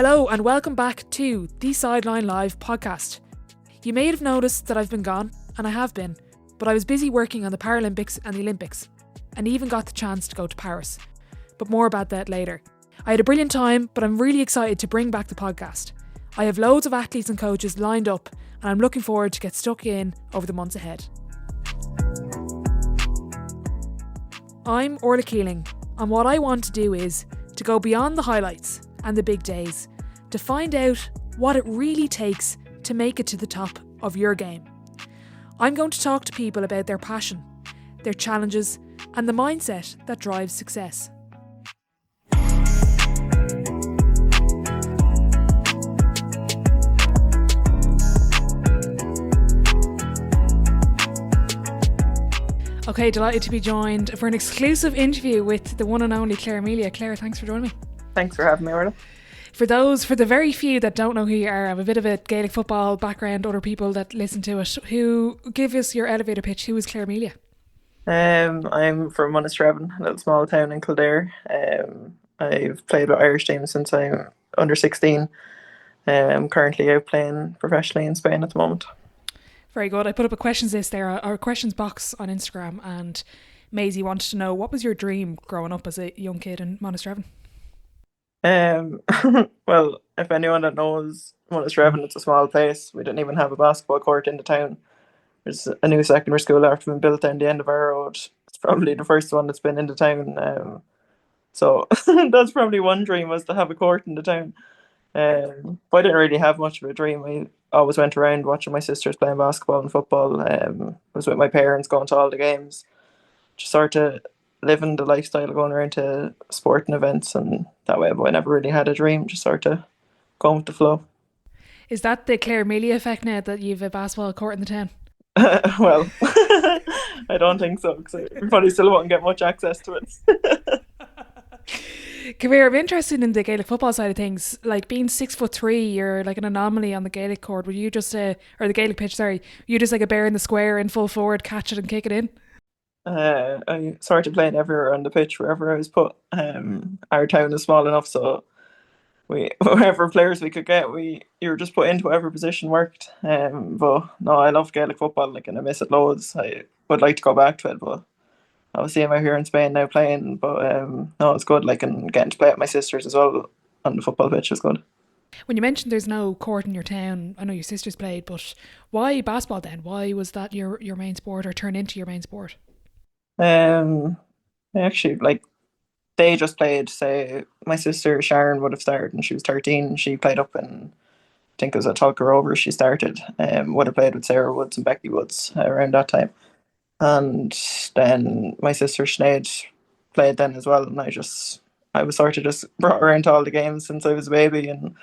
Hello and welcome back to the Sideline Live podcast. You may have noticed that I've been gone, and I have been, but I was busy working on the Paralympics and the Olympics, and even got the chance to go to Paris. But more about that later. I had a brilliant time, but I'm really excited to bring back the podcast. I have loads of athletes and coaches lined up, and I'm looking forward to get stuck in over the months ahead. I'm Orla Keeling, and what I want to do is to go beyond the highlights and the big days to find out what it really takes to make it to the top of your game. I'm going to talk to people about their passion, their challenges, and the mindset that drives success. Okay, delighted to be joined for an exclusive interview with the one and only Claire Melia. Claire, thanks for joining me. Thanks for having me, Orla. For the very few that don't know who you are, I have a bit of a Gaelic football background, other people that listen to it, who give us your elevator pitch. Who is Claire Melia? I'm from Monasterevin, a little small town in Kildare. I've played with Irish teams since I'm under 16. I'm currently out playing professionally in Spain at the moment. Very good. I put up a questions list there, or a questions box on Instagram, and Maisie wanted to know, what was your dream growing up as a young kid in Monasterevin? Well, if anyone that knows Monasterevin, it's a small place. We didn't even have a basketball court in the town. There's a new secondary school after being built down the end of our road. It's probably the first one that's been in the town. So that's probably one dream, was to have a court in the town. But I didn't really have much of a dream. I always went around watching my sisters playing basketball and football. I was with my parents going to all the games. Just sort of living the lifestyle of going around to sporting events and that way, but I never really had a dream, just sort of going with the flow. Is that the Claire Melia effect now, that you've a basketball court in the town? Well, I don't think so, because I probably still won't get much access to it. Come here, I'm interested in the Gaelic football side of things. Like, being 6'3", you're like an anomaly on the Gaelic court. Were you just or the Gaelic pitch, sorry, you just like a bear in the square in full forward, catch it and kick it in? I started playing everywhere on the pitch, wherever I was put. Our town is small enough, so whatever players we could get, you were just put into whatever position worked. But no, I love Gaelic football, like, and I miss it loads. I would like to go back to it, but obviously I'm out here in Spain now playing. But no, it's good, like, and getting to play with my sisters as well on the football pitch is good. When you mentioned there's no court in your town, I know your sisters played, but why basketball then? Why was that your main sport, or turn into your main sport? Actually, like, they just played. Say, my sister Sharon would have started when she was 13. She played up in, I think it was at Tulker Rovers she started. Would have played with Sarah Woods and Becky Woods around that time. And then my sister Sinead played then as well, and I was sort of just brought around to all the games since I was a baby, and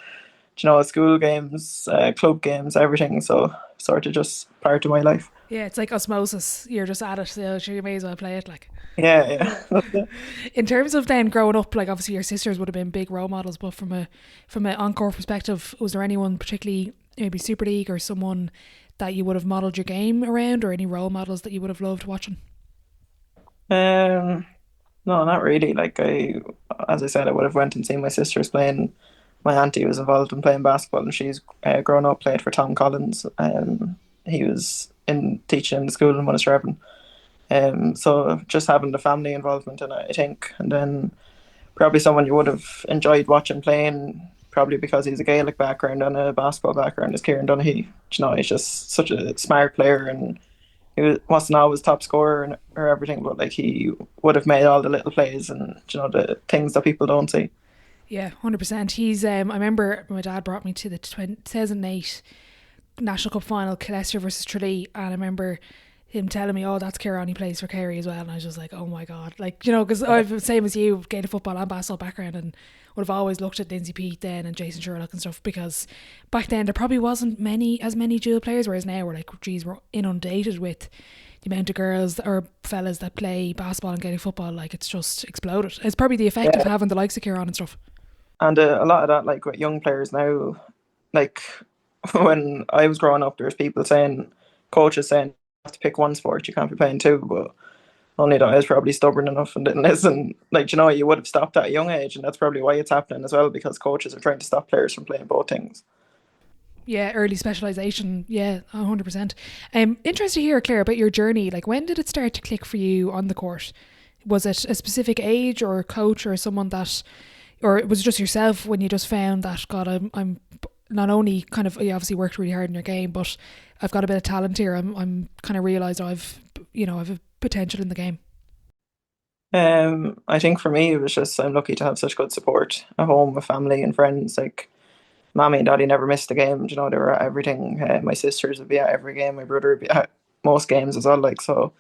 school games, club games, everything. So sort of just part of my life. Yeah, it's like osmosis. You're just at it, so you may as well play it, like. Yeah. In terms of then growing up, like, obviously your sisters would have been big role models, but from an encore perspective, was there anyone particularly, maybe Super League or someone that you would have modelled your game around, or any role models that you would have loved watching? No, not really. Like, as I said, I would have went and seen my sisters playing. My auntie was involved in playing basketball, and she's grown up, played for Tom Collins. He was in teaching in the school in Monasterevin. So just having the family involvement in it, I think. And then probably someone you would have enjoyed watching playing, probably because he's a Gaelic background and a basketball background, is Kieran Donaghy. He's just such a smart player, and he wasn't always top scorer or everything, but like, he would have made all the little plays and the things that people don't see. Yeah, 100%. He's I remember my dad brought me to the 2008 National Cup final, Leicester versus Tralee, and I remember him telling me, oh, that's Kieran, he plays for Kerry as well, and I was just like, oh my god, like, because I've the same as you, Gaelic football and basketball background, and would have always looked at Lindsay Peat then and Jason Sherlock and stuff, because back then there probably wasn't as many dual players, whereas now we're like, geez, we're inundated with the amount of girls or fellas that play basketball and Gaelic football. Like, it's just exploded. It's probably the effect of having the likes of Kieran and stuff. And a lot of that, like, with young players now, like, when I was growing up, there's people saying, coaches saying, you have to pick one sport, you can't be playing two. But Only that I was probably stubborn enough and didn't listen. Like, you know, you would have stopped at a young age, and that's probably why it's happening as well, because coaches are trying to stop players from playing both things. Yeah, early specialisation. Yeah, 100%. Interested to hear, Claire, about your journey. Like, when did it start to click for you on the court? Was it a specific age or a coach or someone that, or was it just yourself when you just found that, God, I'm not only kind of, you obviously worked really hard in your game, but I've got a bit of talent here. I'm kind of realised I've a potential in the game. I think for me, it was just I'm lucky to have such good support at home with family and friends. Like, mommy and daddy never missed a game. You know, they were at everything. My sisters would be at every game. My brother would be at most games as well. Like, so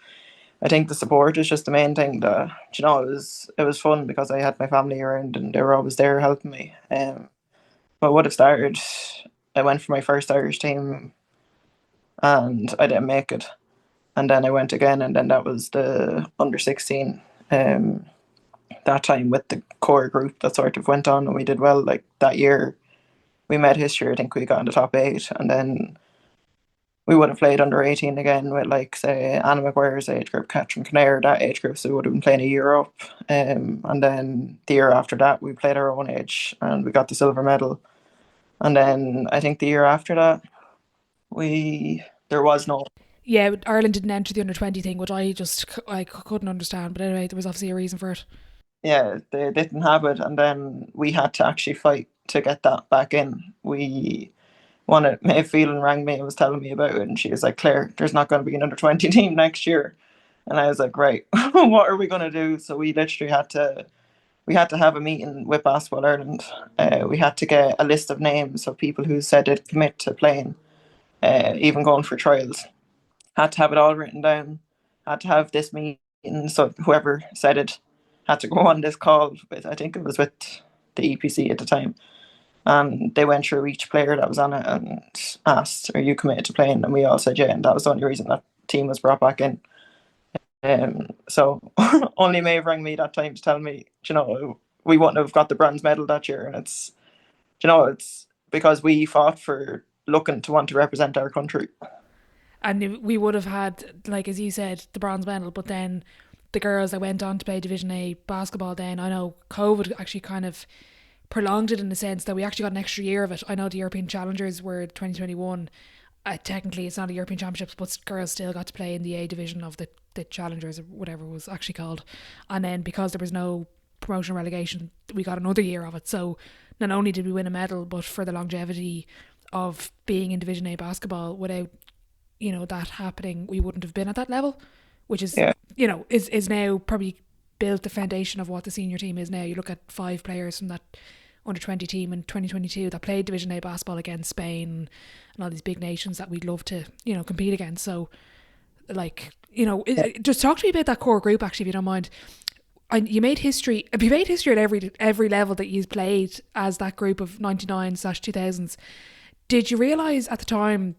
I think the support is just the main thing. That, you know, it was fun because I had my family around and they were always there helping me. But what it started, I went for my first Irish team and I didn't make it. And then I went again, and then that was the under 16. Um, that time with the core group that sort of went on, and we did well. Like, that year, we made history. I think we got in the top eight, and then we would have played under 18 again with, like, say, Anna McGuire's age group, Catherine Kinnair, that age group. So we would have been playing a year up. And then the year after that, we played our own age and we got the silver medal. And then I think the year after that, we there was no. Yeah, Ireland didn't enter the under 20 thing, which I couldn't understand. But anyway, there was obviously a reason for it. Yeah, they didn't have it, and then we had to actually fight to get that back in. We wanted Maeve Phelan rang me and was telling me about it, and she was like, "Claire, there's not going to be an under 20 team next year." And I was like, "Right, what are we going to do?" So we literally had to have a meeting with Basketball Ireland. We had to get a list of names of people who said they'd commit to playing, even going for trials. Had to have it all written down. Had to have this meeting. So whoever said it had to go on this call with, I think it was with the EPC at the time. And they went through each player that was on it and asked, "Are you committed to playing?" And we all said yeah. And that was the only reason that team was brought back in. So only Maeve rang me that time to tell me, you know, we wouldn't have got the bronze medal that year. And it's because we fought for looking to want to represent our country. And we would have had, like as you said, the bronze medal, but then the girls that went on to play Division A basketball, then I know COVID actually kind of prolonged it in the sense that we actually got an extra year of it. I know the European Challengers were 2021. Technically, it's not a European Championships, but girls still got to play in the A division of the Challengers, or whatever it was actually called. And then because there was no promotion or relegation, we got another year of it. So not only did we win a medal, but for the longevity of being in Division A basketball, without that happening, we wouldn't have been at that level, which is Yeah. is now probably built the foundation of what the senior team is now. You look at 5 players from that under 20 team in 2022 that played Division A basketball against Spain and all these big nations that we'd love to compete against. So, like, just talk to me about that core group, actually, if you don't mind. You made history. You made history at every level that you played as that group of 99/2000s. Did you realise at the time,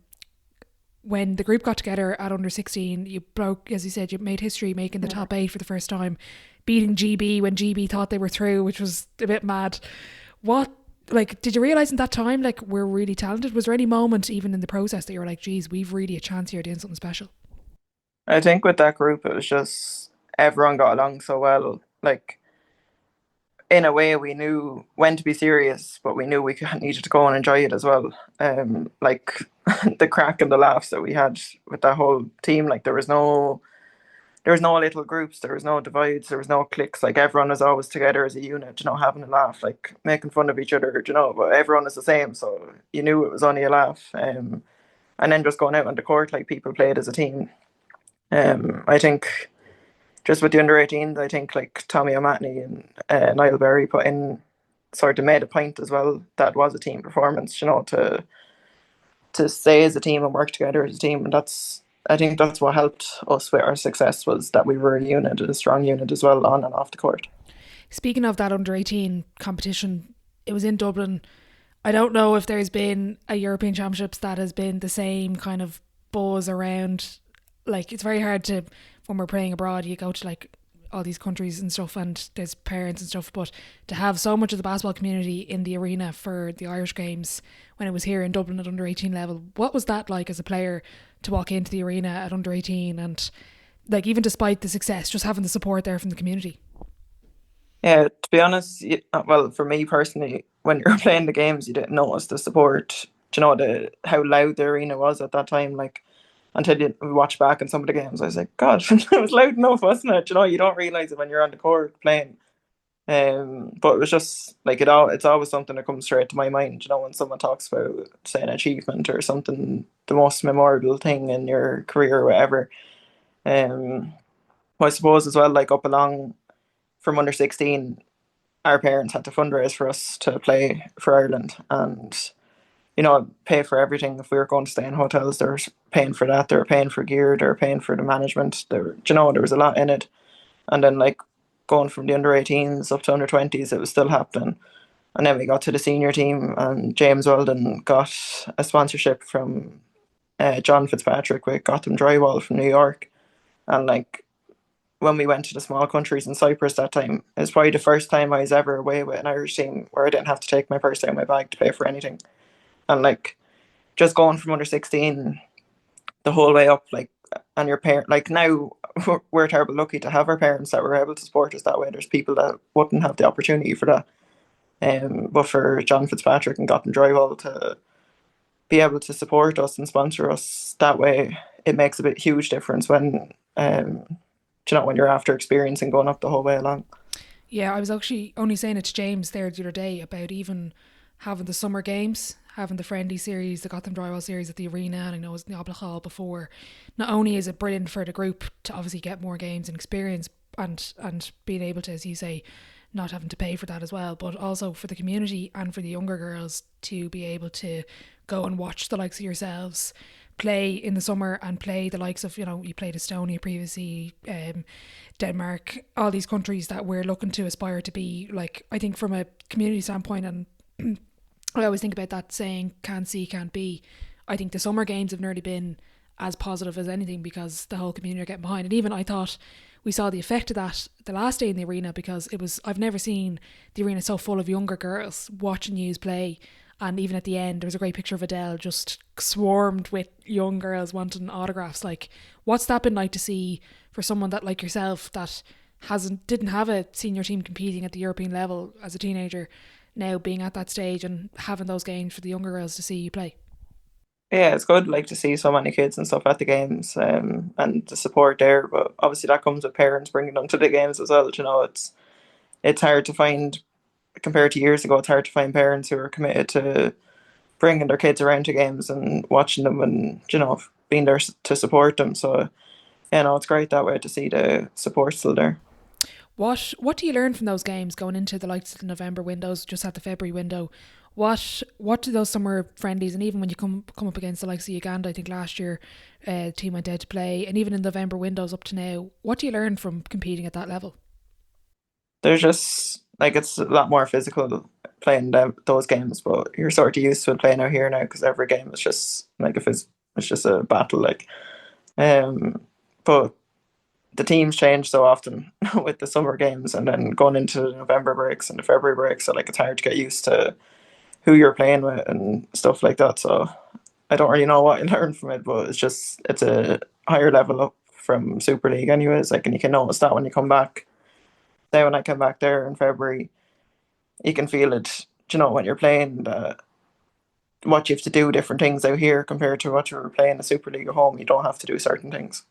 when the group got together at under 16, you broke, as you said, you made history making the top 8 for the first time, beating GB when GB thought they were through, which was a bit mad. What, like, did you realise in that time, like, we're really talented? Was there any moment, even in the process, that you were like, geez, we've really a chance here doing something special? I think with that group, it was just everyone got along so well. Like, in a way, we knew when to be serious, but we knew we needed to go and enjoy it as well. Like, the crack and the laughs that we had with that whole team. Like, there was no little groups, there was no divides, there was no cliques. Like, everyone was always together as a unit, having a laugh, like making fun of each other, but everyone is the same, so you knew it was only a laugh. And then just going out on the court, like, people played as a team. I think just with the under 18s, I think, like, Tommy O'Mahony and Niall Berry put in, sort of made a point as well, that was a team performance, to stay as a team and work together as a team. And I think that's what helped us with our success, was that we were a unit, a strong unit as well, on and off the court. Speaking of that under 18 competition, it was in Dublin. I don't know if there's been a European Championships that has been the same kind of buzz around. Like, it's very hard to, when we're playing abroad, you go to, like, all these countries and stuff, and there's parents and stuff, but to have so much of the basketball community in the arena for the Irish games when it was here in Dublin at under 18 level, what was that like as a player, to walk into the arena at under 18 and Like even despite the success, just having the support there from the community. Yeah, to be honest, well, for me personally, when you're playing the games, you didn't notice the support. Do you know the how loud the arena was at that time? Like until you watch back in some of the games, I was like, God, it was loud enough, wasn't it? Do you know, you don't realize it when you're on the court playing. But it was just like it's always something that comes straight to my mind. You know, when someone talks about say an achievement or something, the most memorable thing in your career or whatever. Um, I suppose as well, like up along from under 16, our parents had to fundraise for us to play for Ireland and pay for everything. If we were going to stay in hotels, they were paying for that. They were paying for gear. They were paying for the management. There was a lot in it. And then like going from the under 18s up to under 20s, it was still happening. And then we got to the senior team, and James Weldon got a sponsorship from John Fitzpatrick with Gotham Drywall from New York. And like when we went to the small countries in Cyprus that time, it was probably the first time I was ever away with an Irish team where I didn't have to take my purse out of my bag to pay for anything. And like just going from under 16 the whole way up, like, and your parent, like now we're terribly lucky to have our parents that were able to support us that way. There's people that wouldn't have the opportunity for that. But for John Fitzpatrick and Gotten Drywall to be able to support us and sponsor us that way, it makes a bit huge difference when you're after experiencing going up the whole way along. Yeah, I was actually only saying it to James there the other day about even having the summer games, having the friendly series, the Gotham Drywall series at the arena, and I know it was in the Obla Hall before. Not only is it brilliant for the group to obviously get more games and experience and being able to, as you say, not having to pay for that as well, but also for the community and for the younger girls to be able to go and watch the likes of yourselves play in the summer and play the likes of, you played Estonia previously, Denmark, all these countries that we're looking to aspire to be. Like, I think from a community standpoint, and I always think about that saying, can't see, can't be. I think the summer games have nearly been as positive as anything because the whole community are getting behind. And even I thought we saw the effect of that the last day in the arena, because I've never seen the arena so full of younger girls watching yous play. And even at the end, there was a great picture of Adele just swarmed with young girls wanting autographs. Like, what's that been like to see for someone that like yourself that didn't have a senior team competing at the European level as a teenager, now being at that stage and having those games for the younger girls to see you play? Yeah, it's good like to see so many kids and stuff at the games, and the support there. But obviously that comes with parents bringing them to the games as well. It's hard to find, compared to years ago. It's hard to find parents who are committed to bringing their kids around to games and watching them, and being there to support them. So it's great that way to see the support still there. What do you learn from those games going into the likes of the November windows, just at the February window? What do those summer friendlies, and even when you come up against the likes of Uganda, I think last year, the team went out to play, and even in November windows up to now, what do you learn from competing at that level? There's just like it's a lot more physical playing those games, but you're sort of used to it playing out here now because every game is just like it's just a battle. Like, um, but the teams change so often with the summer games and then going into the November breaks and the February breaks. So like it's hard to get used to who you're playing with and stuff like that. So I don't really know what you learn from it, but it's a higher level up from Super League anyways. Like, and you can notice that when you come back. Say when I come back there in February, you can feel it. When you're playing what you have to do different things out here compared to what you were playing the Super League at home. You don't have to do certain things.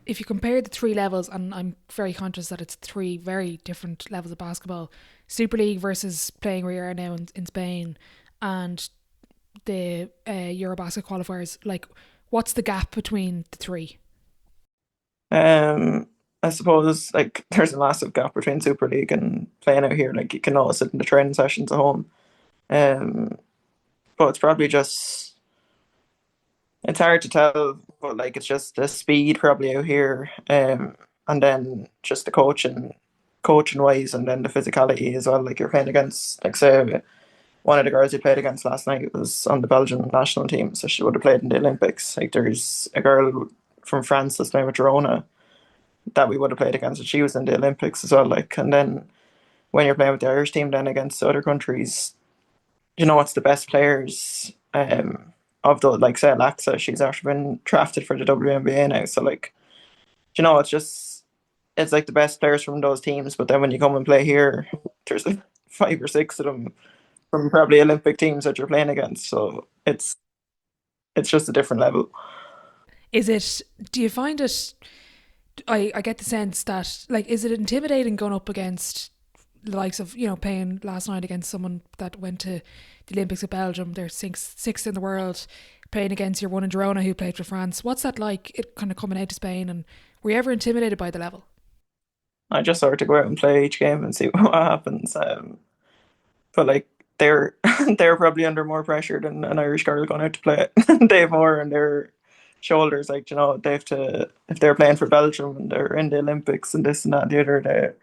If you compare the three levels, and I'm very conscious that it's three very different levels of basketball, Super League versus playing where you are now in Spain, and the Eurobasket qualifiers, like, what's the gap between the three? I suppose like there's a massive gap between Super League and playing out here. Like you can notice it in the training sessions at home. Um, but it's probably just it's hard to tell. But like it's just the speed probably out here, and then just the coaching wise, and then the physicality as well. Like you're playing against, like say one of the girls you played against last night was on the Belgian national team, so she would have played in the Olympics. Like there's a girl from France that's now with Girona that we would have played against, and she was in the Olympics as well. Like, and then when you're playing with the Irish team, then against other countries, what's the best players of the like say Alexa, she's actually been drafted for the WNBA now. So like it's just it's like the best players from those teams, but then when you come and play here, there's like five or six of them from probably Olympic teams that you're playing against. So it's just a different level. Is it? Do you find it? I get the sense that like, is it intimidating going up against the likes of playing last night against someone that went to the Olympics with Belgium? They're sixth in the world, playing against your one in Girona who played for France. What's that like? It kind of coming out to Spain, and were you ever intimidated by the level? I just sort of go out and play each game and see what happens. But like they're they're probably under more pressure than an Irish girl going out to play. They have more on their shoulders. Like they have to if they're playing for Belgium and they're in the Olympics and this and that and the other.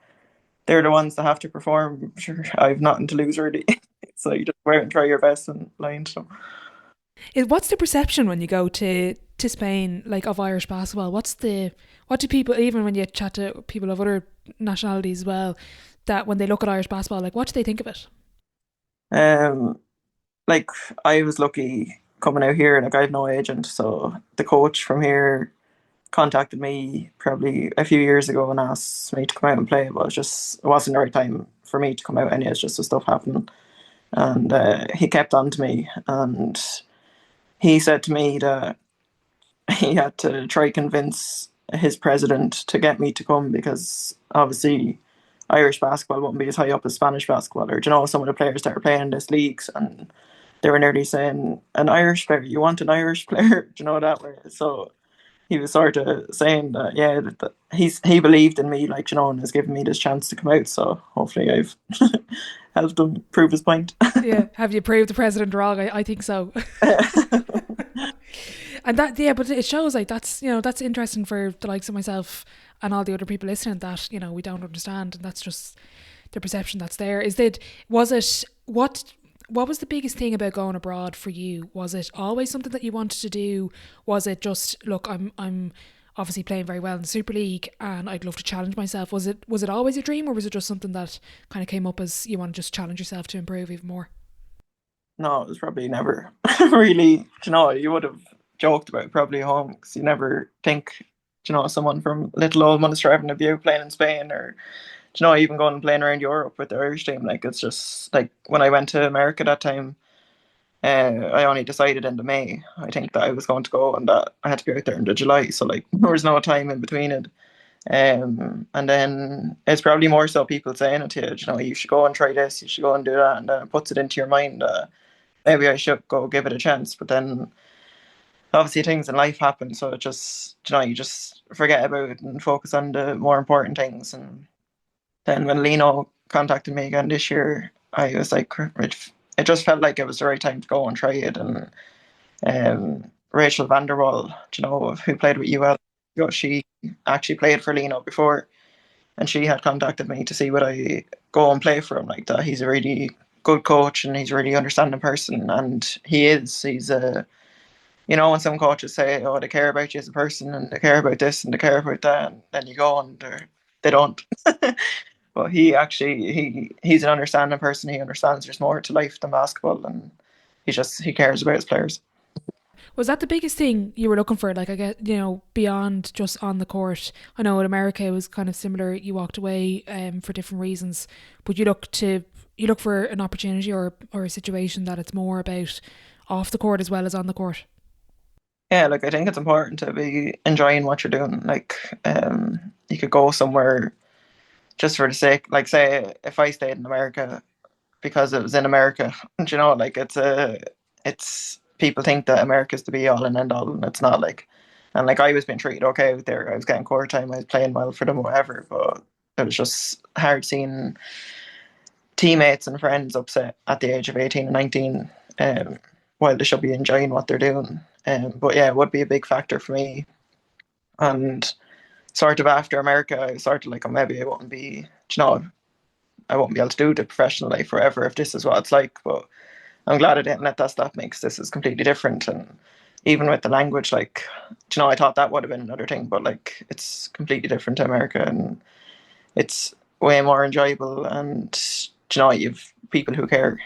They're the ones that have to perform. Sure, I've nothing to lose really. So you just go out and try your best and lie into them. What's the perception when you go to Spain, like, of Irish basketball? What do people, even when you chat to people of other nationalities as well, that when they look at Irish basketball, like, what do they think of it? Um, like I was lucky coming out here, like I have no agent, so the coach from here contacted me probably a few years ago and asked me to come out and play, but it wasn't the right time for me to come out. Anyways, just the stuff happening, and he kept on to me, and he said to me that he had to try convince his president to get me to come because obviously Irish basketball wouldn't be as high up as Spanish basketball, or some of the players that are playing in this leagues, and they were nearly saying, "An Irish player, you want an Irish player?" that way. So he was sort of saying that, yeah, that he believed in me, like, and has given me this chance to come out. So hopefully I've helped him prove his point. Yeah, have you proved the president wrong? I think so. And that, yeah, but it shows like that's interesting for the likes of myself and all the other people listening that we don't understand, and that's just the perception that's there. Was it what was the biggest thing about going abroad for you? Was it always something that you wanted to do? Was it just, look, I'm obviously playing very well in the Super League and I'd love to challenge myself? Was it always a dream, or was it just something that kind of came up as you want to just challenge yourself to improve even more? No, it was probably never really. You would have joked about it probably at home because you never think, someone from little old Monasterevin would be out playing in Spain, or even going and playing around Europe with the Irish team. Like it's just like when I went to America that time, I only decided in the May, I think, that I was going to go, and that I had to be out there in the July. So like there was no time in between it. And then it's probably more so people saying it to you, you should go and try this, you should go and do that, and then it puts it into your mind. Maybe I should go give it a chance. But then obviously things in life happen, so it just you just forget about it and focus on the more important things. And then when Lino contacted me again this year, I was like, it just felt like it was the right time to go and try it. And Rachel Vanderwall, who played with UL, she actually played for Lino before, and she had contacted me to see would I go and play for him. Like that, he's a really good coach and he's a really understanding person, and he is. He's a when some coaches say, "Oh, they care about you as a person and they care about this and they care about that," and then you go and they don't. But he's an understanding person. He understands there's more to life than basketball, and he cares about his players. Was that the biggest thing you were looking for? Like, I get, beyond just on the court. I know in America it was kind of similar. You walked away for different reasons, but you look for an opportunity or a situation that it's more about off the court as well as on the court. Yeah, like I think it's important to be enjoying what you're doing. Like, you could go somewhere just for the sake, like say if I stayed in America because it was in America, like it's people think that America's the be all and end all, and it's not. Like, and like I was being treated okay out there. I was getting court time. I was playing well for them, whatever. But it was just hard seeing teammates and friends upset at the age of 18 and 19, while they should be enjoying what they're doing. But yeah, it would be a big factor for me. And sort of after America, I was sort of like, oh, maybe I won't be, I won't be able to do the professional life forever if this is what it's like. But I'm glad I didn't let that stop me because this is completely different. And even with the language, like, I thought that would have been another thing, but like, it's completely different to America, and it's way more enjoyable. And you've people who care.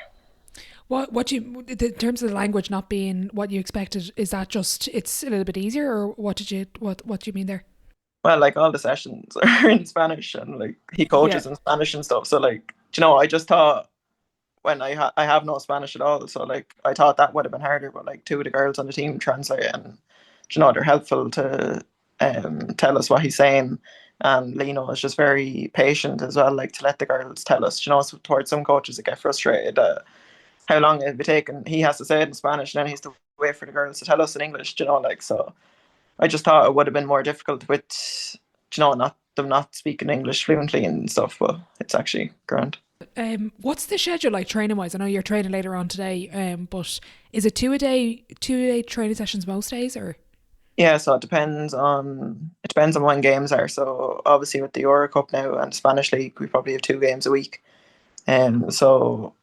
What you in terms of the language not being what you expected, is that just it's a little bit easier, or what do you mean there? Well, like all the sessions are in Spanish, and like he Yeah. coaches in Spanish and stuff. So like, I just thought when I have no Spanish at all, so like I thought that would have been harder. But like two of the girls on the team translate, and they're helpful to tell us what he's saying. And Lino is just very patient as well, like to let the girls tell us. So towards some coaches that get frustrated how long it'd be taking. He has to say it in Spanish, and then he has to wait for the girls to tell us in English. Like so. I just thought it would have been more difficult with, not them not speaking English fluently and stuff, but it's actually grand. What's the schedule like training wise? I know you're training later on today, but is it two a day training sessions most days, or? Yeah, so it depends on when games are. So obviously with the EuroCup now and the Spanish League, we probably have 2 games a week. So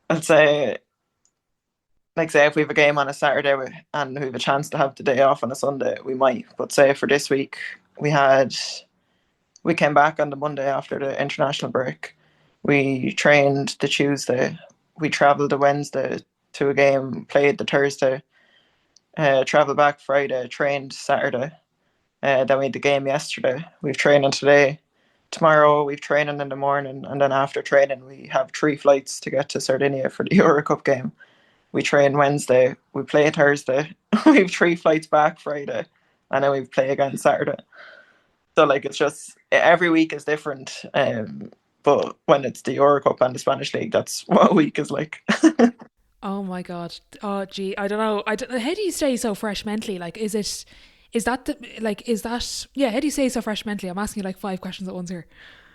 I'd say, like, say if we have a game on a Saturday and we have a chance to have the day off on a Sunday, we might. But say for this week, we came back on the Monday after the international break. We trained the Tuesday. We travelled the Wednesday to a game, played the Thursday, travelled back Friday, trained Saturday. Then we had the game yesterday. We've training today. Tomorrow we've training in the morning, and then after training we have 3 flights to get to Sardinia for the EuroCup game. We train Wednesday, we play Thursday, we've 3 flights back Friday, and then we play again Saturday. So like it's just every week is different. But when it's the EuroCup and the Spanish League, that's what a week is like. Oh my god. Oh gee, I don't know. How do you stay so fresh mentally? Like, is that yeah? How do you stay so fresh mentally? I'm asking you like 5 questions at once here.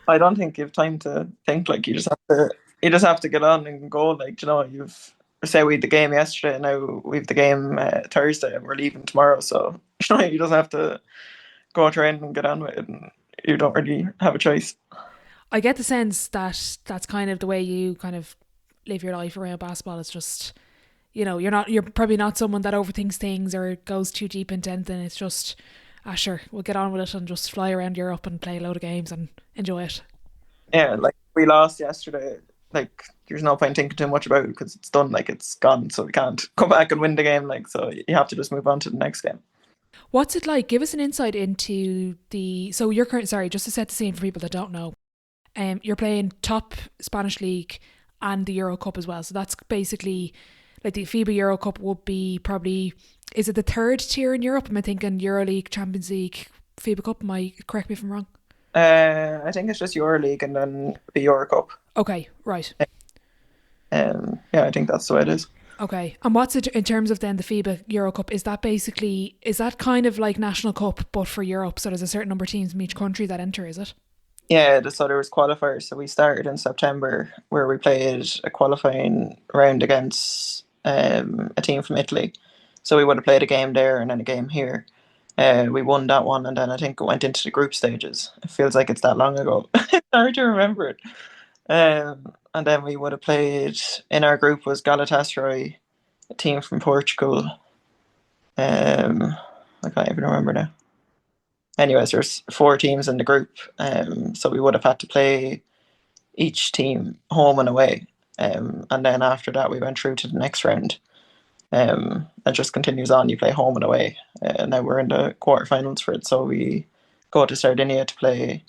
I don't think you have time to think. Like you just have to get on and go. Like you've say we had the game yesterday. Now we've the game Thursday, and we're leaving tomorrow. So you just have to go train and get on with it, and you don't really have a choice. I get the sense that that's kind of the way you kind of live your life around basketball. It's just, you're probably not someone that overthinks things or goes too deep into anything. It's just, sure, we'll get on with it and just fly around Europe and play a load of games and enjoy it. Yeah, like we lost yesterday. Like there's no point thinking too much about it because it's done. Like it's gone, so we can't come back and win the game. Like so, you have to just move on to the next game. What's it like? Give us an insight into so you're current, sorry, just to set the scene for people that don't know. You're playing top Spanish league and the Euro Cup as well. So that's basically like the FIBA Euro Cup would be probably, is it the third tier in Europe? Am I thinking Euro League, Champions League, FIBA Cup? Correct me if I'm wrong. I think it's just your league and then the Euro Cup. Okay, right. Yeah, I think that's the way it is. Okay. And what's it in terms of then the FIBA Euro Cup? Is that kind of like National Cup but for Europe? So there's a certain number of teams from each country that enter, is it? Yeah, so there was qualifiers. So we started in September where we played a qualifying round against a team from Italy. So we would have played a game there and then a game here. We won that one, and then I think it went into the group stages. It feels like it's that long ago. It's hard to remember it. And then we would have played in our group was Galatasaray, a team from Portugal. I can't even remember now. Anyways, there's 4 teams in the group, so we would have had to play each team home and away, and then after that we went through to the next round. It just continues on. You play home and away, and now we're in the quarterfinals for it. So we go to Sardinia to play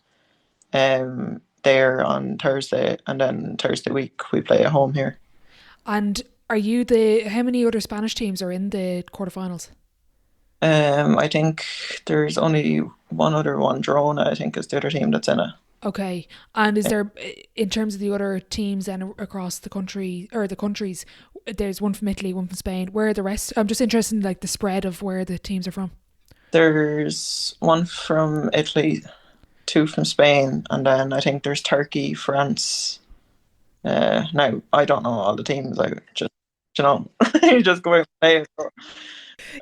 there on Thursday, and then Thursday week we play at home here. And how many other Spanish teams are in the quarterfinals? I think there's only one other one. Girona, I think, is the other team that's in it. Okay. And is there, in terms of the other teams then across the country or the countries, there's one from Italy, one from Spain. Where are the rest? I'm just interested in like the spread of where the teams are from. There's one from Italy, 2 from Spain, and then I think there's Turkey, France. Now I don't know all the teams. I just you just go out and play it. So,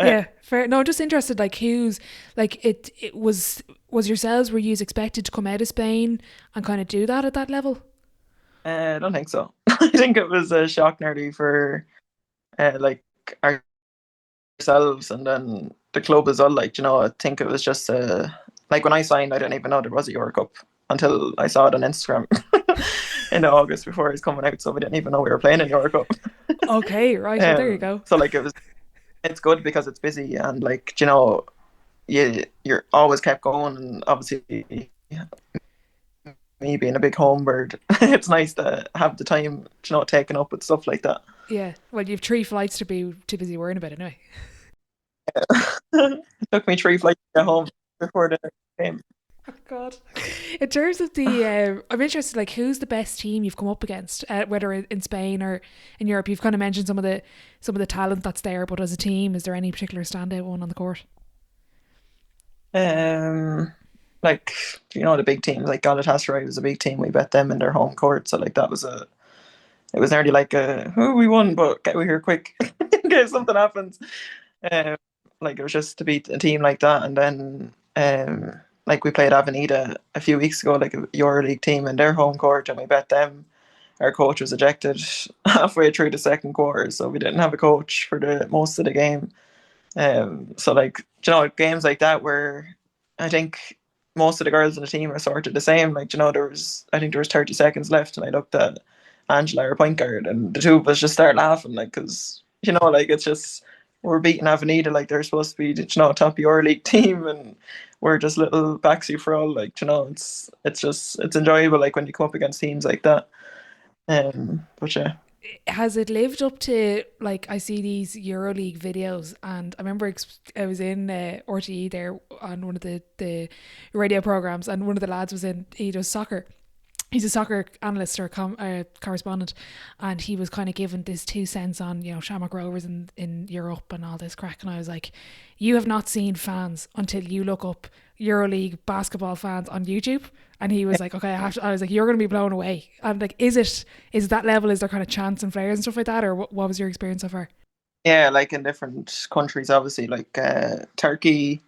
uh, Yeah, fair. No, just interested. Like, who's like it was yourselves. Were you expected to come out of Spain and kind of do that at that level? I don't think so. I think it was a shock nearly for like ourselves and then the club as well. Like I think it was just like when I signed, I didn't even know there was a Euro Cup until I saw it on Instagram in August before it was coming out. So we didn't even know we were playing in Euro Cup. Okay, right. Well, there you go. So like it's good because it's busy and like you're always kept going, and obviously me being a big home bird, it's nice to have the time, taken up with stuff like that. Yeah. Well, you've 3 flights to be too busy worrying about anyway. It took me 3 flights to get home before the game. Oh God. In terms of the, I'm interested. Like, who's the best team you've come up against, whether in Spain or in Europe? You've kind of mentioned some of the talent that's there, but as a team, is there any particular standout one on the court? Um, like the big teams like Galatasaray was a big team. We bet them in their home court, so like that was a. It was nearly like we won, but get we here quick in case something happens. Um, like it was just to beat a team like that, and then like we played Avenida a few weeks ago, like a EuroLeague team in their home court, and we bet them. Our coach was ejected halfway through the second quarter, so we didn't have a coach for the most of the game. So like games like that where I think most of the girls in the team are sort of the same. Like there was 30 seconds left, and I looked at Angela, our point guard, and the two of us just start laughing, like because like it's just we're beating Avenida like they're supposed to be top EuroLeague team, and we're just little Baxi Ferrol. Like it's enjoyable like when you come up against teams like that. But yeah. Has it lived up to, like, I see these EuroLeague videos, and I remember I was in RTE there on one of the radio programs, and one of the lads was in, he does soccer. He's a soccer analyst or correspondent, and he was kind of given this 2 cents on Shamrock Rovers in Europe and all this crack, and I was like, you have not seen fans until you look up EuroLeague basketball fans on YouTube. And he was like, okay, I was like, you're going to be blown away. And like, is that level? Is there kind of chants and flares and stuff like that, or what was your experience so far? Yeah, like in different countries, obviously, like Turkey,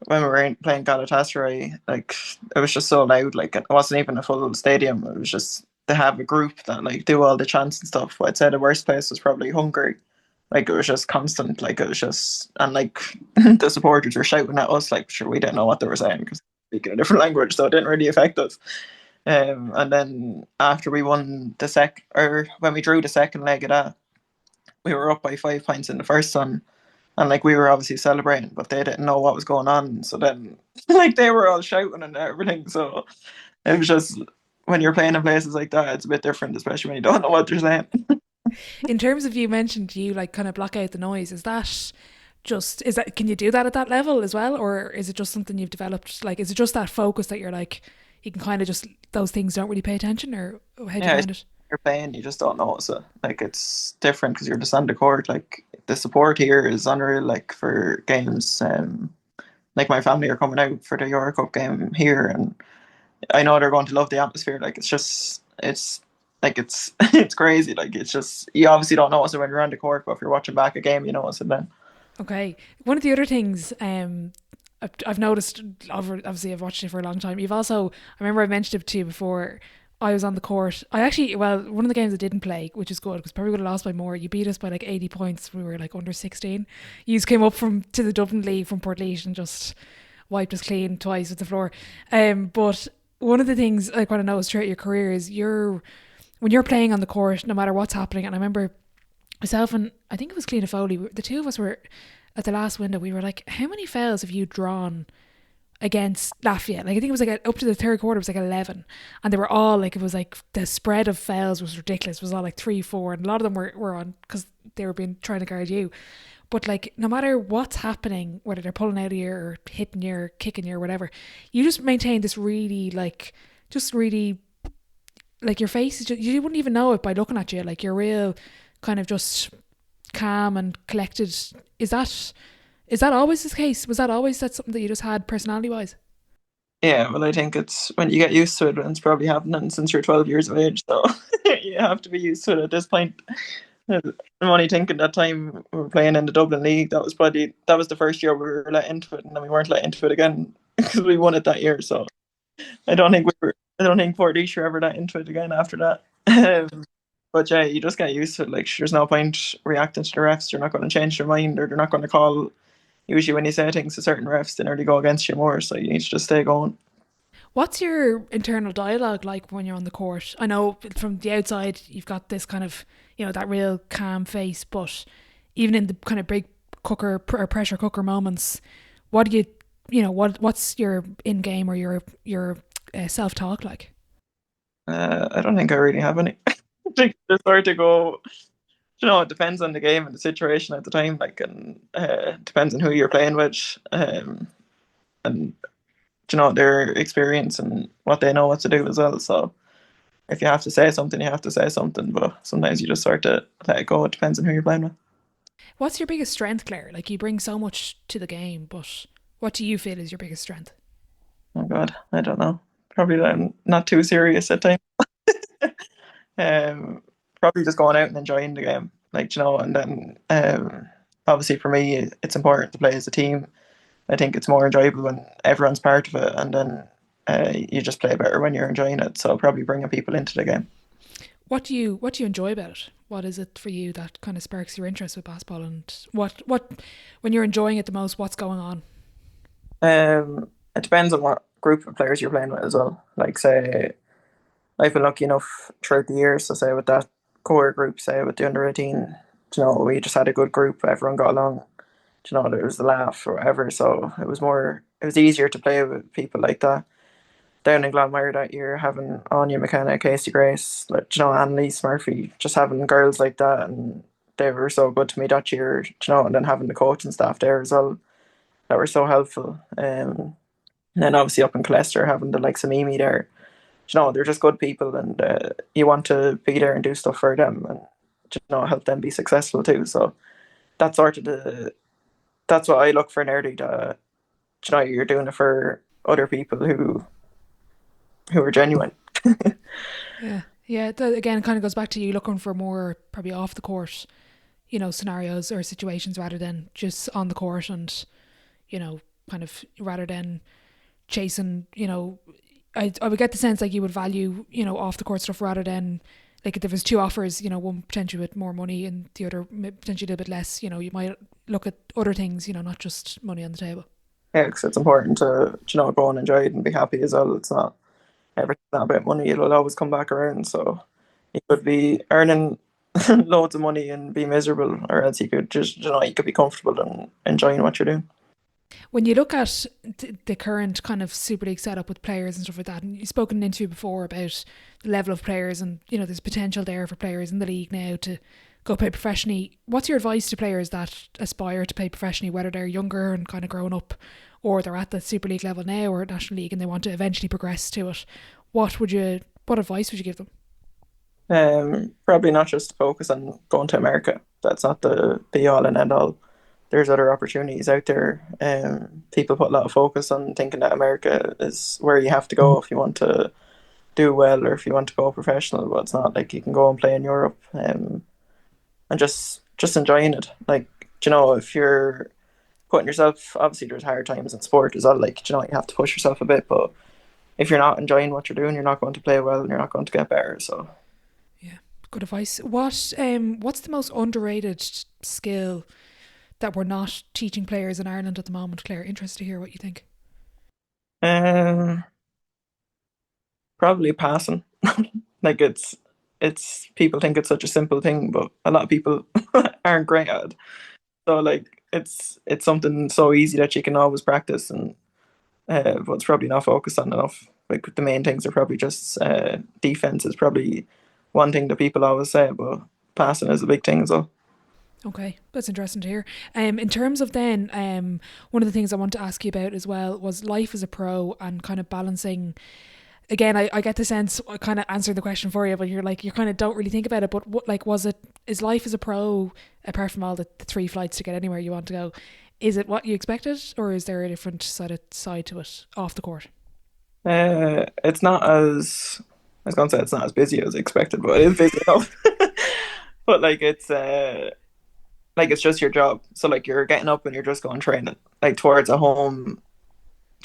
when we were playing Galatasaray, like it was just so loud. Like it wasn't even a full stadium. It was just they have a group that like do all the chants and stuff. But I'd say the worst place was probably Hungary. Like it was just constant. Like it was just and like the supporters were shouting at us. Like sure we didn't know what they were saying because speaking a different language, so it didn't really affect us. And then after we won or when we drew the second leg of that, we were up by 5 points in the first one, and like we were obviously celebrating, but they didn't know what was going on. So then, like they were all shouting and everything. So it was just when you're playing in places like that, it's a bit different, especially when you don't know what they're saying. In terms of, you mentioned you like kind of block out the noise. Can you do that at that level as well, or is it just something you've developed? Like, is it just that focus that you're like, you can kind of just, those things don't really pay attention, or how do you Yeah, find it? you're playing, you just don't notice it. Like it's different because you're just on the court. Like the support here is unreal. Like for games, like my family are coming out for the EuroCup game here, and I know they're going to love the atmosphere. Like it's like it's crazy. Like it's just you obviously don't notice it when you're on the court, but if you're watching back a game, you notice it then. Okay. One of the other things I've noticed, obviously I've watched it for a long time. You've also, I remember I mentioned it to you before, I was on the court. I actually, well, one of the games I didn't play, which is good, because probably would have lost by more. You beat us by like 80 points. We were like under 16. You just came up to the Dublin League from Portlaoise and just wiped us clean twice with the floor. But one of the things I want to know is throughout your career is when you're playing on the court, no matter what's happening, and I remember myself and I think it was Cleena Foley, the two of us were at the last window. We were like, how many fouls have you drawn against Latvia? Like, I think it was like up to the third quarter, it was like 11. And they were all like, it was like the spread of fouls was ridiculous. It was all like 3, 4. And a lot of them were on because they were trying to guard you. But like, no matter what's happening, whether they're pulling out of you or hitting you or kicking you or whatever, you just maintain this really like, just really like your face is just, you wouldn't even know it by looking at you. Like, you're real kind of just calm and collected. Is that always the case? Was that always that something that you just had personality wise? Yeah, well, I think it's when you get used to it, and it's probably happening since you're 12 years of age, so you have to be used to it at this point. I'm only thinking that time we were playing in the Dublin League, that was the first year we were let into it, and then we weren't let into it again because we won it that year. So I don't think Portlaoise were ever let into it again after that. But yeah, you just get used to it. Like, there's no point reacting to the refs. They're not going to change their mind, or they're not going to call. Usually, when you say things to certain refs, they nearly go against you more. So you need to just stay going. What's your internal dialogue like when you're on the court? I know from the outside you've got this kind of, that real calm face, but even in the kind of big cooker or pressure cooker moments, What do what's your in game or your self talk like? I don't think I really have any. I think it's hard to go. It depends on the game and the situation at the time. Like, and depends on who you're playing with, and their experience and what they know what to do as well. So if you have to say something, you have to say something. But sometimes you just sort of let it go. It depends on who you're playing with. What's your biggest strength, Claire? Like you bring so much to the game, but what do you feel is your biggest strength? Oh God, I don't know. Probably that I'm not too serious at times. Um, Probably just going out and enjoying the game, like and then obviously for me, it's important to play as a team. I think it's more enjoyable when everyone's part of it, and then you just play better when you're enjoying it. So probably bringing people into the game. What do you enjoy about it? What is it for you that kind of sparks your interest with basketball, and what when you're enjoying it the most? What's going on? It depends on what group of players you're playing with as well. Like say, I've been lucky enough throughout the years. So say with that core group, say with the under 18, we just had a good group. Everyone got along. There was the laugh or whatever. So it was easier to play with people like that. Down in Glanmire that year, having Anya McKenna, Casey Grace, like, Annalise Murphy, just having girls like that, and they were so good to me that year, and then having the coaching staff there as well that were so helpful. And then obviously up in Colester, having the likes of Mimi there, they're just good people, and you want to be there and do stuff for them, and help them be successful too. So that's sort of that's what I look for nearly. That you're doing it for other people who are genuine. Yeah, yeah. That again kind of goes back to you looking for more probably off the court, scenarios or situations rather than just on the court, and kind of rather than chasing. I would get the sense like you would value off the court stuff rather than like if there was two offers, one potentially with more money and the other potentially a little bit less. You might look at other things, not just money on the table. Yeah, because it's important to go and enjoy it and be happy as well. It's not everything's not about money. It'll always come back around. So you could be earning loads of money and be miserable, or else you could just you could be comfortable and enjoying what you're doing. When you look at the current kind of Super League setup with players and stuff like that, and you've spoken into before about the level of players, and there's potential there for players in the league now to go play professionally. What's your advice to players that aspire to play professionally, whether they're younger and kind of growing up, or they're at the Super League level now or National League and they want to eventually progress to it? What advice would you give them? Probably not just focus on going to America. That's not the be all and end all. There's other opportunities out there. People put a lot of focus on thinking that America is where you have to go if you want to do well or if you want to go professional. But it's not. Like, you can go and play in Europe, and just enjoying it. Like, if you're putting yourself, obviously there's hard times in sport as well. Like, you have to push yourself a bit, but if you're not enjoying what you're doing, you're not going to play well and you're not going to get better. So Yeah, good advice. What's the most underrated skill that we're not teaching players in Ireland at the moment, Claire? Interested to hear what you think. um probably passing. Like, it's people think it's such a simple thing, but a lot of people aren't great at it. So like, it's something so easy that you can always practice, and but it's probably not focused on enough. Like, the main things are probably just defense is probably one thing that people always say, but passing is a big thing as well. Okay, that's interesting to hear. In terms of then, one of the things I want to ask you about as well was life as a pro and kind of balancing. Again, I get the sense I kind of answered the question for you, but you kind of don't really think about it. But is life as a pro, apart from all the three flights to get anywhere you want to go, is it what you expected, or is there a different side to it off the court? It's not as I was gonna say it's not as busy as expected, but it is busy enough. But like it's just your job. So like, you're getting up and you're just going training. Like, towards a home,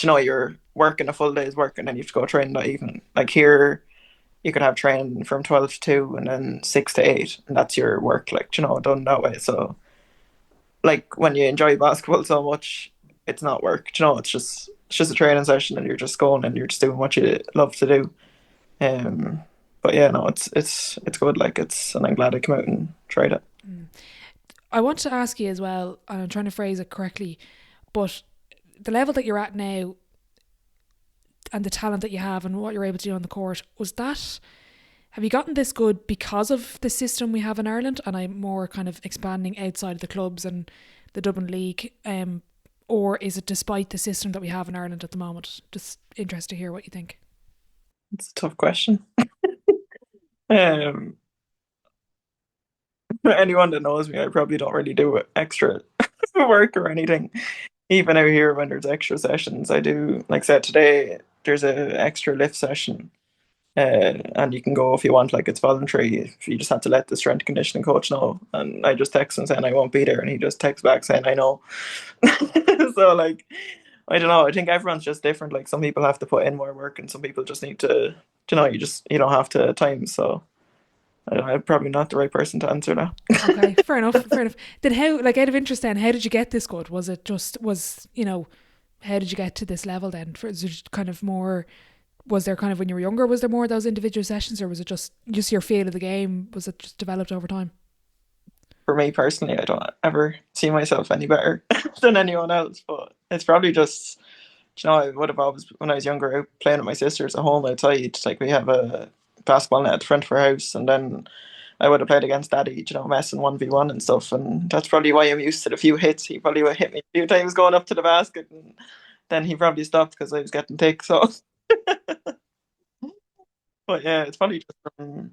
you're working a full day's work and then you have to go train that evening. Like, here you could have training from 12 to 2 and then 6 to 8, and that's your work, like, done that way. So like, when you enjoy basketball so much, it's not work. It's just a training session, and you're just going and you're just doing what you love to do. Um, but yeah, no, it's good. Like, and I'm glad I came out and tried it. I want to ask you as well, and I'm trying to phrase it correctly, but the level that you're at now and the talent that you have and what you're able to do on the court, have you gotten this good because of the system we have in Ireland? And I'm more kind of expanding outside of the clubs and the Dublin League, or is it despite the system that we have in Ireland at the moment? Just interested to hear what you think. It's a tough question. Um, anyone that knows me, I probably don't really do extra work or anything. Even out here, when there's extra sessions, I do. Like I said today, there's an extra lift session, and you can go if you want. Like it's voluntary. If you just have to let the strength and conditioning coach know, and I just text him saying I won't be there, and he just texts back saying I know. So like, I don't know. I think everyone's just different. Like some people have to put in more work, and some people just need to. You don't have to time. So I don't know, I'm probably not the right person to answer that. Okay, fair enough, fair enough. Then how, like out of interest then, how did you get this good? Was it just, how did you get to this level then? Is there kind of more, was there kind of when you were younger, was there more of those individual sessions, or was it just your feel of the game? Was it just developed over time? For me personally, I don't ever see myself any better than anyone else, but it's probably just, I would have always, when I was younger, out playing with my sisters at home outside, like we have a basketball net at the front of our house, and then I would have played against Daddy, messing 1v1 and stuff, and that's probably why I'm used to the few hits. He probably would hit me a few times going up to the basket, and then he probably stopped because I was getting thick, so. But yeah, it's probably just from,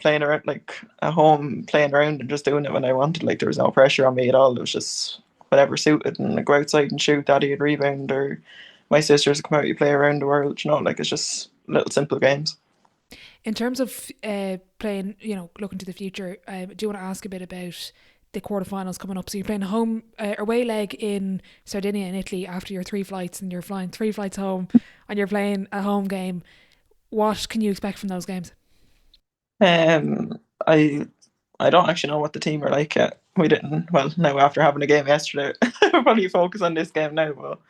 playing around, like at home, playing around and just doing it when I wanted. Like there was no pressure on me at all. It was just whatever suited, and like go outside and shoot. Daddy would rebound, or my sisters would come out and play around the world. Like it's just little simple games. In terms of playing, looking to the future, I do want to ask a bit about the quarterfinals coming up. So you're playing a home away leg in Sardinia in Italy after your 3 flights, and you're flying 3 flights home, and you're playing a home game. What can you expect from those games? I don't actually know what the team are like yet. We didn't. Well, now after having a game yesterday, we'll probably focus on this game now. But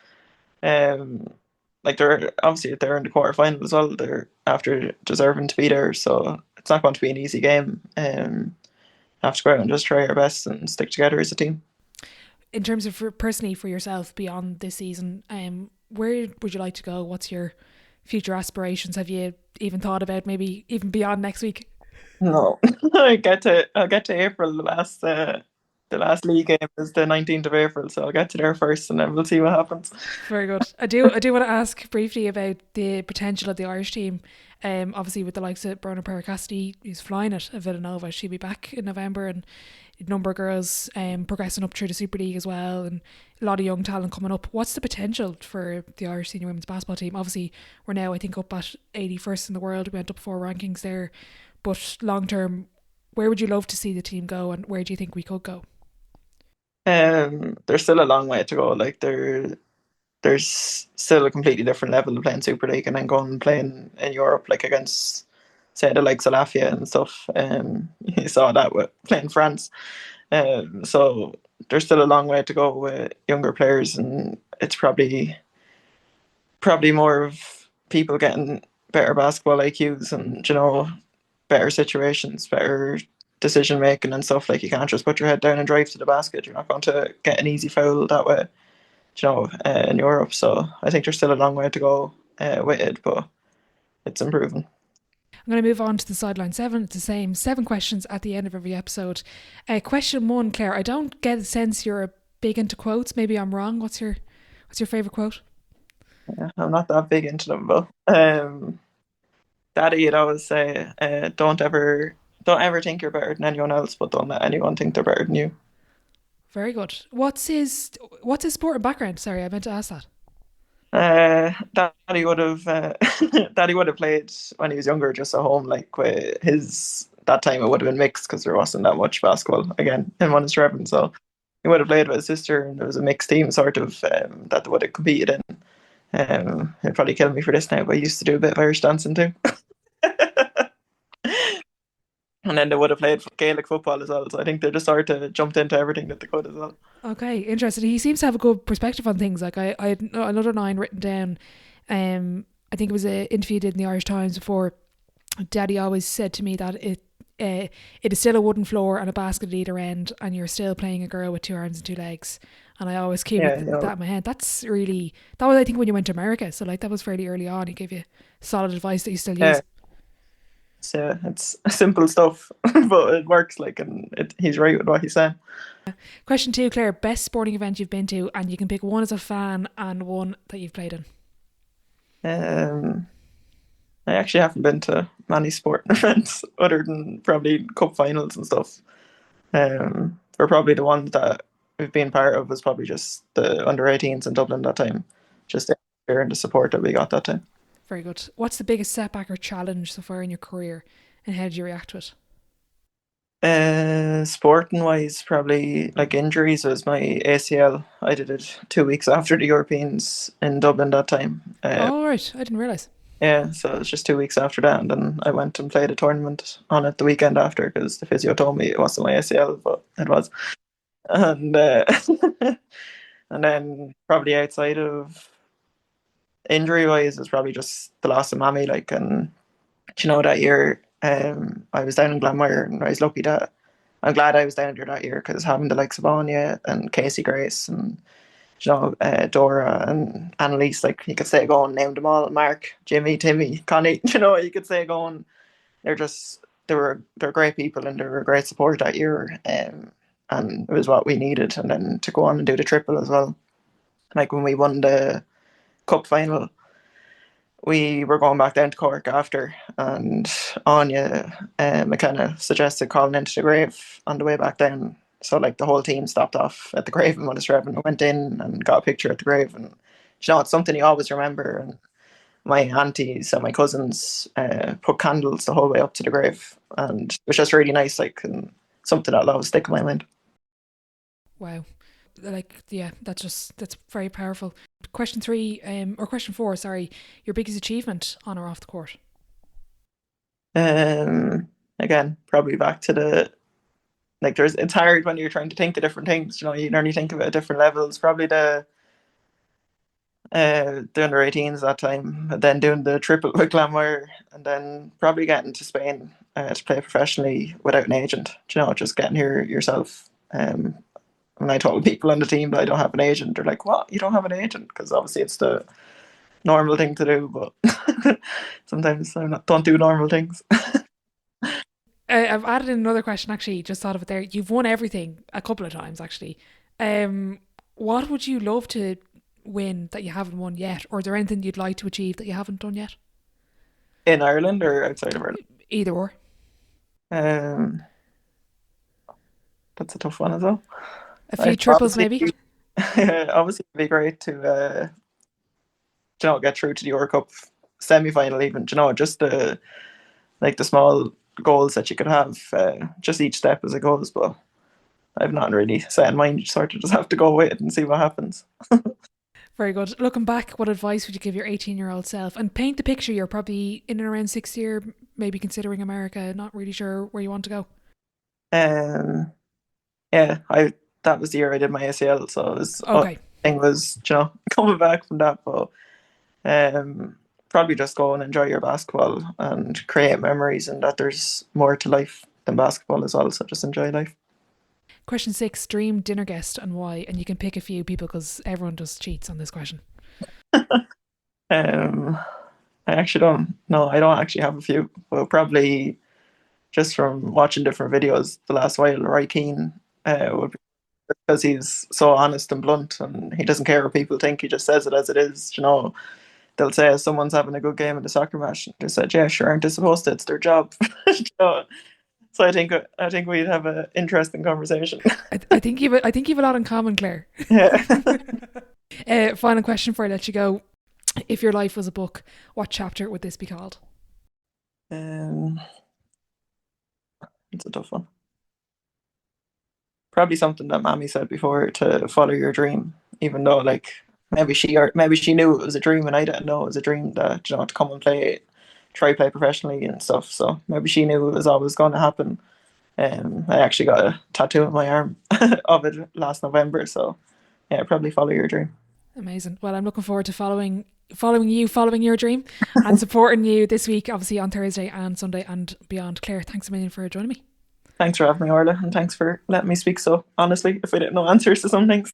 like they're in the quarterfinal as well. They're after deserving to be there, so it's not going to be an easy game. Have to go out and just try our best and stick together as a team. In terms of personally for yourself beyond this season, where would you like to go? What's your future aspirations? Have you even thought about maybe even beyond next week? No, I'll get to April. The last league game is the 19th of April, so I'll get to there first, and then we'll see what happens. Very good. I do want to ask briefly about the potential of the Irish team. Obviously with the likes of Brona Pericasti, who's flying it at Villanova, she'll be back in November, and a number of girls progressing up through the Super League as well, and a lot of young talent coming up. What's the potential for the Irish senior women's basketball team? Obviously we're now, I think, up at 81st in the world. We went up 4 rankings there, but long term, where would you love to see the team go, and where do you think we could go? There's still a long way to go. Like there's still a completely different level of playing Super League and then going and playing in Europe, like against, say, the likes of Latvia and stuff. You saw that with playing France. So there's still a long way to go with younger players, and it's probably more of people getting better basketball IQs and better situations, better decision making and stuff. Like you can't just put your head down and drive to the basket. You're not going to get an easy foul that way, in Europe. So I think there's still a long way to go with it, but it's improving. I'm going to move on to the sideline 7. It's the same 7 questions at the end of every episode. Question 1, Claire. I don't get a sense you're big into quotes. Maybe I'm wrong. What's your favourite quote? Yeah, I'm not that big into them, but Daddy would always say, don't ever think you're better than anyone else, but don't let anyone think they're better than you. Very good. What's his sport and background? Sorry, I meant to ask that. Daddy would have played when he was younger, just at home. Like with that time, it would have been mixed because there wasn't that much basketball again in Monasterevin. So he would have played with his sister, and there was a mixed team sort of that they would have competed in. He'd probably kill me for this now, but I used to do a bit of Irish dancing too. And then they would have played Gaelic football as well. So I think they just sort of jumped into everything that they could as well. Okay, interesting. He seems to have a good perspective on things. Like I had another 9 written down. I think it was an interview he did in the Irish Times before. Daddy always said to me that it is still a wooden floor and a basket at either end, and you're still playing a girl with two arms and two legs. And I always keep Yeah, you know, that in my head. That was, I think, when you went to America. So like that was fairly early on. He gave you solid advice that you still use. yeah, it's simple stuff, but it works. Like, and he's right with what he's saying. Question two, Claire, best sporting event you've been to, and you can pick one as a fan and one that you've played in. Um, I actually haven't been to many sporting events other than probably cup finals and stuff. We're probably the ones that we've been part of was probably just the under 18s in Dublin that time, just hearing the support that we got that time. Very good. What's the biggest setback or challenge so far in your career, and how did you react to it? Sporting wise, probably like injuries was my ACL. I did it 2 weeks after the Europeans in Dublin that time. Oh, right. I didn't realise. Yeah, so it was just 2 weeks after that, and then I went and played a tournament on it the weekend after because the physio told me it wasn't my ACL, but it was. And and then probably outside of injury wise, it's probably just the loss of Mammy. Like, and that year, I was down in Glenmire, and I was lucky that I'm glad I was down there that year because having the likes of Anya and Casey Grace and Dora and Annalise, like you could say going, name them all, Mark, Jimmy, Timmy, Connie, you could say going, they're great people and they were great support that year. And it was what we needed. And then to go on and do the triple as well. Like when we won the cup final, we were going back down to Cork after, and Anya McKenna suggested calling into the grave on the way back down. So like the whole team stopped off at the grave in Monasterevin and went in and got a picture at the grave. And it's something you always remember. And my aunties and my cousins put candles the whole way up to the grave, and it was just really nice, like, and something that'll always stick in my mind. Wow. Like, yeah, that's very powerful. Question three, or question four, sorry, your biggest achievement on or off the court? Again, probably back to the like. It's hard when you're trying to think of different things. You only think of it at different levels. Probably the under 18s that time, and then doing the triple with Glanmire, and then probably getting to Spain to play professionally without an agent. Just getting here yourself. When I told people on the team that I don't have an agent, they're like, "What? You don't have an agent?" Because obviously it's the normal thing to do, but sometimes don't do normal things. I've added in another question, actually, just thought of it there. You've won everything a couple of times, actually. What would you love to win that you haven't won yet? Or is there anything you'd like to achieve that you haven't done yet? In Ireland or outside of Ireland? Either or. Um, that's a tough one as well. A few triples, maybe? Obviously, it'd be great to get through to the EuroCup semi-final, even. Just the small goals that you could have, just each step as it goes. But I've not really set in mind. You sort of just have to go with it and see what happens. Very good. Looking back, what advice would you give your 18-year-old self? And paint the picture. You're probably in and around 6th year, maybe considering America, not really sure where you want to go. Yeah, that was the year I did my ACL, so it was Okay. thing was coming back from that. But probably just go and enjoy your basketball and create memories, and that there's more to life than basketball as well. So just enjoy life. Question 6, dream dinner guest and why? And you can pick a few people because everyone just cheats on this question. I actually don't. No, I don't actually have a few, but probably just from watching different videos the last while, Roy Keane would be, because he's so honest and blunt, and he doesn't care what people think. He just says it as it is. They'll say someone's having a good game in the soccer match. They said, "Yeah, sure, aren't they supposed to? It's their job." So I think we'd have an interesting conversation. I think you've a lot in common, Claire. Yeah. Final question before I let you go. If your life was a book, what chapter would this be called? It's a tough one. Probably something that Mammy said before, to follow your dream, even though maybe she knew it was a dream and I didn't know it was a dream, that to come and play professionally and stuff. So maybe she knew it was always going to happen. I actually got a tattoo on my arm of it last November. So yeah, probably follow your dream. Amazing. Well, I'm looking forward to following following your dream, and supporting you this week, obviously on Thursday and Sunday and beyond. Claire, thanks a million for joining me. Thanks for having me, Orla, and thanks for letting me speak so honestly if I didn't know answers to some things.